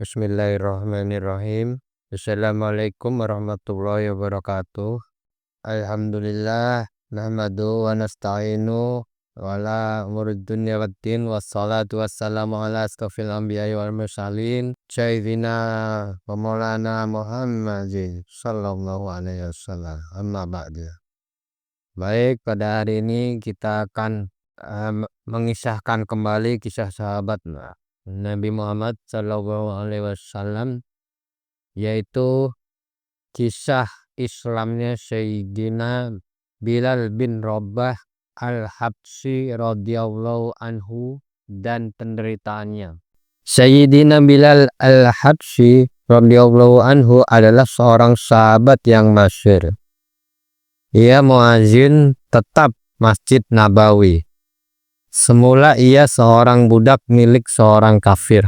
Bismillahirrahmanirrahim. Assalamualaikum warahmatullahi wabarakatuh. Alhamdulillah nahmadu wa nasta'inu wa ala umurid dunya waddin wassalatu wassalamu ala asrofil anbiya'i wal mursalin sayyidina wa maulana Muhammadin sallallahu alaihi wasallam. Amma ba'du. Baik, pada hari ini kita akan mengisahkan kembali kisah sahabat Nabi Muhammad Sallallahu Alaihi Wasallam, yaitu kisah Islamnya Sayyidina Bilal bin Rabah al-Habsyi radhiyallahu anhu dan penderitaannya. Sayyidina Bilal al-Habsyi radhiyallahu anhu adalah seorang sahabat yang masyhur. Ia muazin tetap Masjid Nabawi. Semula ia seorang budak milik seorang kafir,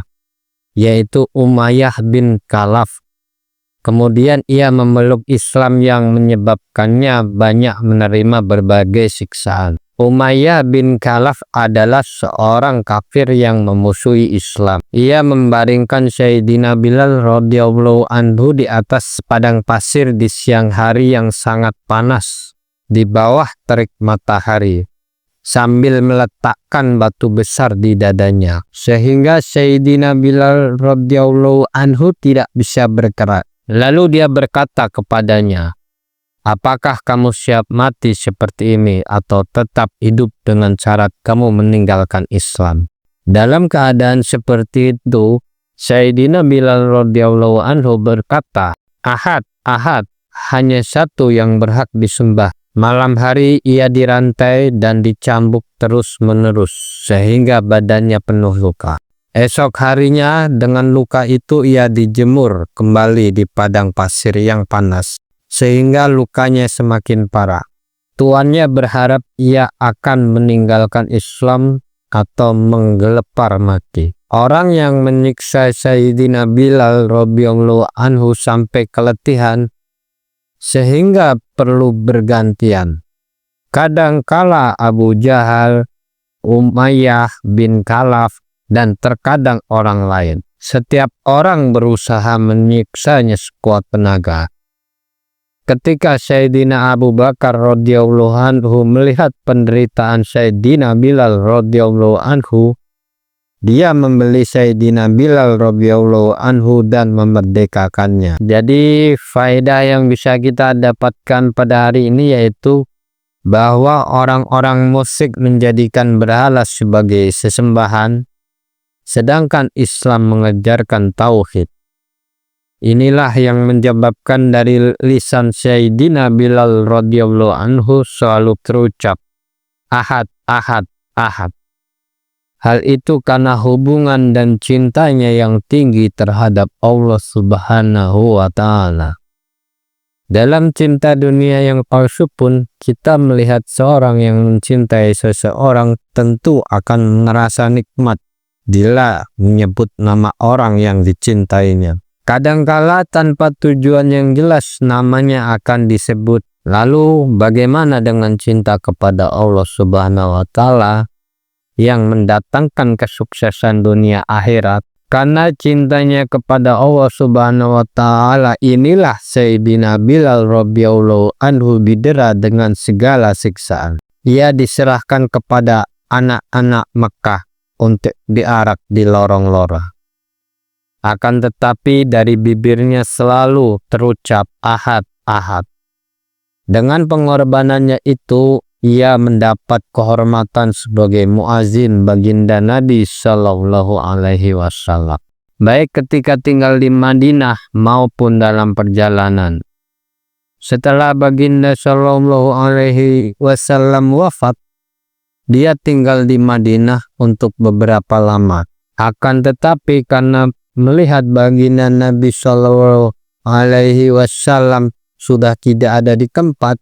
yaitu Umayyah bin Khalaf. Kemudian ia memeluk Islam yang menyebabkannya banyak menerima berbagai siksaan. Umayyah bin Khalaf adalah seorang kafir yang memusuhi Islam. Ia membaringkan Sayyidina Bilal radhiyallahu anhu di atas padang pasir di siang hari yang sangat panas, di bawah terik matahari, sambil meletakkan batu besar di dadanya, sehingga Sayyidina Bilal radhiyallahu anhu tidak bisa bergerak. Lalu dia berkata kepadanya, "Apakah kamu siap mati seperti ini atau tetap hidup dengan syarat kamu meninggalkan Islam?" Dalam keadaan seperti itu, Sayyidina Bilal radhiyallahu anhu berkata, "Ahad, Ahad, hanya satu yang berhak disembah." Malam hari ia dirantai dan dicambuk terus-menerus sehingga badannya penuh luka. Esok harinya dengan luka itu ia dijemur kembali di padang pasir yang panas sehingga lukanya semakin parah. Tuannya berharap ia akan meninggalkan Islam atau menggelepar mati. Orang yang menyiksa Sayyidina Bilal radhiyallahu anhu sampai keletihan sehingga perlu bergantian. Kadangkala Abu Jahal, Umayyah bin Khalaf, dan terkadang orang lain. Setiap orang berusaha menyiksanya sekuat tenaga. Ketika Sayyidina Abu Bakar radhiyallahu anhu melihat penderitaan Sayyidina Bilal radhiyallahu anhu, dia membeli Sayyidina Bilal radhiyallahu anhu dan memerdekakannya. Jadi faedah yang bisa kita dapatkan pada hari ini yaitu bahwa orang-orang musyrik menjadikan berhala sebagai sesembahan, sedangkan Islam mengajarkan tauhid. Inilah yang menyebabkan dari lisan Sayyidina Bilal radhiyallahu anhu selalu terucap, "Ahad, Ahad, Ahad." Hal itu karena hubungan dan cintanya yang tinggi terhadap Allah Subhanahu wa Ta'ala. Dalam cinta dunia yang palsu pun, kita melihat seorang yang mencintai seseorang tentu akan merasa nikmat bila menyebut nama orang yang dicintainya. Kadangkala tanpa tujuan yang jelas namanya akan disebut. Lalu bagaimana dengan cinta kepada Allah Subhanahu wa Ta'ala yang mendatangkan kesuksesan dunia akhirat? Karena cintanya kepada Allah Subhanahu wa Ta'ala inilah Sayyidina Bilal radhiyallahu anhu didera dengan segala siksaan. Ia diserahkan kepada anak-anak Mekah untuk diarak di lorong-lorong. Akan tetapi dari bibirnya selalu terucap Ahad, Ahad. Dengan pengorbanannya itu, ia mendapat kehormatan sebagai muazin baginda Nabi Sallallahu Alaihi Wasallam, baik ketika tinggal di Madinah maupun dalam perjalanan. Setelah baginda Sallallahu Alaihi Wasallam wafat, dia tinggal di Madinah untuk beberapa lama. Akan tetapi karena melihat baginda Nabi Sallallahu Alaihi Wasallam sudah tidak ada di tempat,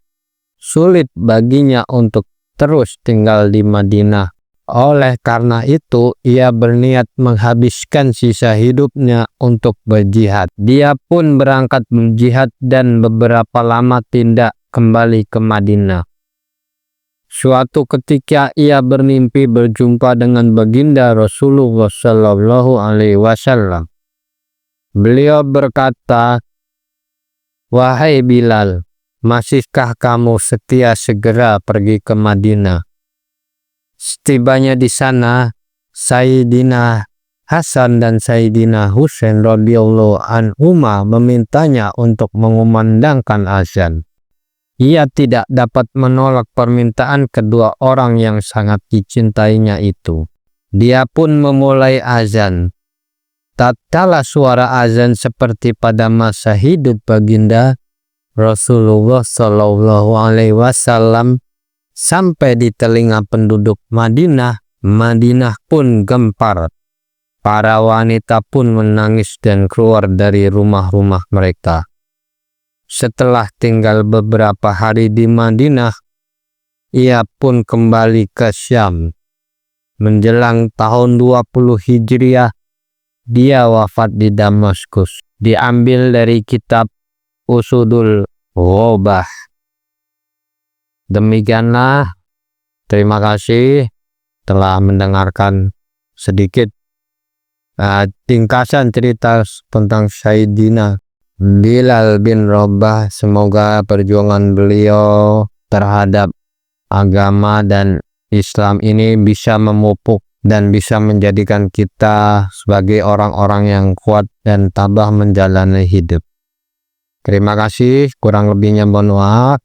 sulit baginya untuk terus tinggal di Madinah. Oleh karena itu, ia berniat menghabiskan sisa hidupnya untuk berjihad. Dia pun berangkat berjihad dan beberapa lama tidak kembali ke Madinah. Suatu ketika ia bermimpi berjumpa dengan baginda Rasulullah Sallallahu Alaihi Wasallam. Beliau berkata, "Wahai Bilal, masihkah kamu setia segera pergi ke Madinah?" Setibanya di sana, Sayyidina Hasan dan Sayyidina Husain radhiyallahu anhuma memintanya untuk mengumandangkan azan. Ia tidak dapat menolak permintaan kedua orang yang sangat dicintainya itu. Dia pun memulai azan. Tatkala suara azan seperti pada masa hidup baginda Rasulullah Shallallahu Alaihi Wasallam sampai di telinga penduduk Madinah, Madinah pun gempar. Para wanita pun menangis dan keluar dari rumah-rumah mereka. Setelah tinggal beberapa hari di Madinah, ia pun kembali ke Syam. Menjelang tahun 20 Hijriah, dia wafat di Damaskus. Diambil dari kitab Usudul Ghobah. Demikianlah, terima kasih telah mendengarkan sedikit ringkasan cerita tentang Sayyidina Bilal bin Rabah. Semoga perjuangan beliau terhadap agama dan Islam ini bisa memupuk dan bisa menjadikan kita sebagai orang-orang yang kuat dan tabah menjalani hidup. Terima kasih, kurang lebihnya mohon maaf.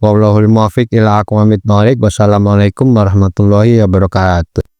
Wallahul muwaffiq ila aqwamit thoriq. Wassalamualaikum warahmatullahi wabarakatuh.